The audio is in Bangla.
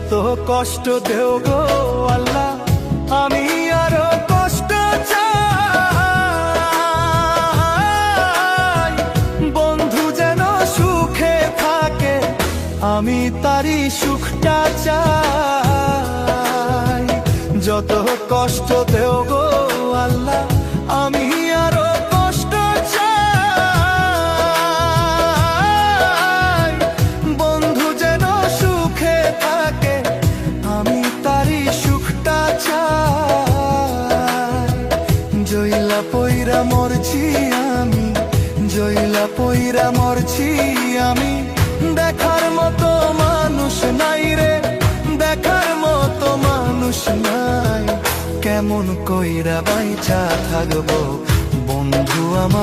যত কষ্ট দেও গো আল্লাহ, আমি আরো কষ্ট চাই। বন্ধু যেন সুখে থাকে, আমি তারই সুখটা চাই। যত কষ্ট দেও গো আল্লাহ, আমি আরো কষ্ট চাই। বন্ধু যেন সুখে থাকে, আমি তারই সুখটা চাই। জইলা পইরা মরছি আমি, জইলা পইরা মরছি আমি, দেখার মতো মানুষ নাই রে, দেখার মতো মানুষ নাই। কেমন কইরা বাইচা থাকবো বন্ধু আমার।